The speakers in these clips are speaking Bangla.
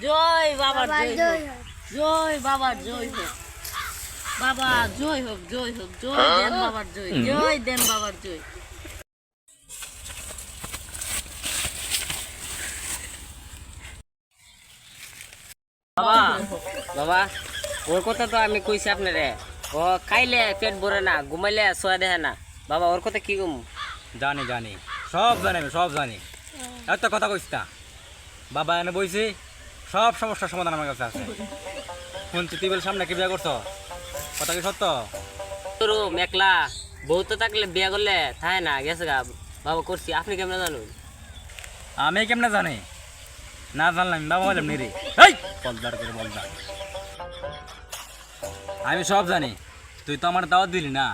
জয় বাবার জয় হোক, জয় বাবার জয় হোক, বাবা জয় হোক, জয় হোক, জয় দেন বাবার জয়, জয় দেন বাবার জয়। বাবা বাবা ওর কথা তো আমি কইছি আপনারে, ও খাইলে পেট ভরে না, ঘুমাইলে সোয়া দেহে না। বাবা ওর কথা কি কম? জানি জানি, সব জানি, আমি সব জানি। এত কথা কইস না। বাবা এনে বইছি, সব সমস্যার সমাধান আমার কাছে আছে। শুনছি তুই বলে সামনে কি বিয়ে করছ, কথা কি সত্য? রুম একলা বউ তো থাকলে বিয়া করলে থাকে না, গেছে গা। বাবা করছি, আপনি কেমন জানুন? আমি কেমনে জানি? না জানলাম বাবা বললাম নিরে বলদার করে বলদার। আমি সব জানি। তুই তো আমার দাওয়াত দিলি না,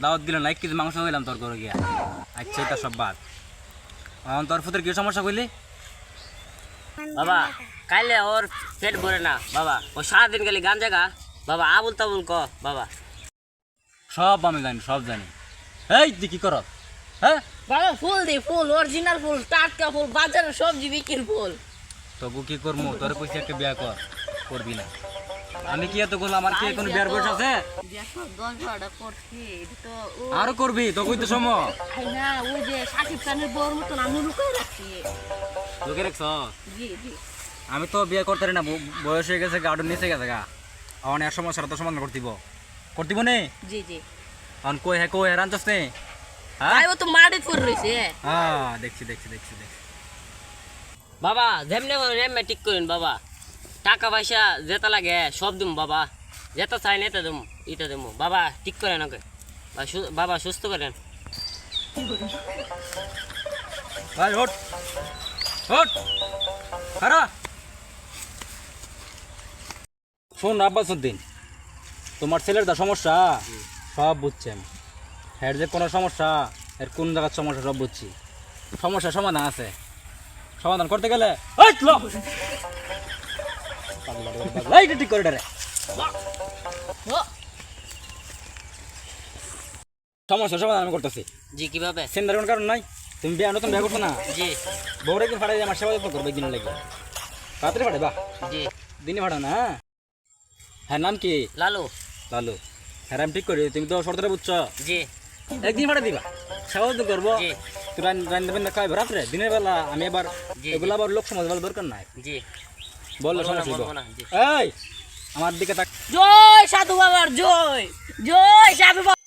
দাওয়াত দিল না, এক কেজি মাংস হইলাম তোর করে গিয়া। আচ্ছা এটা সব বাদ। এখন তোর ফুতের কি সমস্যা কইলি? বাবা খাইলে ওর পেট ভরে না বাবা, ও সারাদিন গেলে গান জায়গা বাবা, আবুল তাবুল ক বাবা। সব আমি জানি, সব জানি। এই তুই কি কর? হ্যাঁ বাবা ফুল দি, ফুল অরিজিনাল ফুল, টাটকা ফুল, বাজারে সবজি বিক্রির ফুল। তবু কি করবো? তোর কইছি একটা বিয়া কর, করবি না। আমি কি এত করলাম? আমার কি কোনো বিয়ার বয়স আছে? দেখো 10-12টা করছি, এটা তো আরো করবি তো, কই তো সময় না, ওই যে সাকিব খানের বউর মতন আমি লুকাই রাখছি। লোকে রাখছ। জি জি আমি তো বিয়ে করতে পারি না, বয়স হয়ে গেছে, গার্ডেন নিচে গেছে গা। এখন এক সময় সারা তো সমাধান করতিব, করতিব নে। জি জি এখন কই হ্যাঁ রাঞ্চস নে। ভাই ও তো মাটি করে রইছে। হ্যাঁ দেখছি দেখছি দেখছি দেখছি। বাবা যেমনে এমনি ঠিক করেন বাবা, টাকা পয়সা যেটা লাগে সব দিম বাবা, যেটা চাই না এটা দিম, এটা দিম বাবা, ঠিক করেন ওকে বাবা, সুস্থ করেন। ভাই ওঠ ওঠ, খারা শোন আব্বাস উদ্দিন, তোমার ছেলের যা সমস্যা সব বুঝছি আমি। এর যে কোনো সমস্যা, এর কোন জায়গার সমস্যা সব বুঝছি। সমস্যার সমাধান আছে, সমাধান করতে গেলে ঠিক করে ডারে। সমস্যার সমাধান আমি করতেছি। জি কিভাবে? চিন্তার কোনো কারণ নাই। তুমি নতুন বিয়ে করছো না, জি বউরে একদিন ফাটাই আমার সেবা যত্ন করবে, একদিন লাগে রাত্রে ফাটাই বা জি দিনে ফাটাও না। হ্যাঁ নাম কি? লালু। লালু। হ্যাঁ আমি ঠিক করি, তুমি তো শর্তটা বুঝছো। জি একদিন ফাটা দিবা, সেবা যত্ন করবো। জি তুই রান্না খাইবে রাত্রে, দিনের বেলা আমি আবার জি, এগুলো আবার লোক সমাজ বলা দরকার নাই। জি বললে বলবো না, সমস্যা বলবো না, জি। এই আমার দিকে তাক। জয় সাধু বাবার জয়, জয় সাধু বাবা।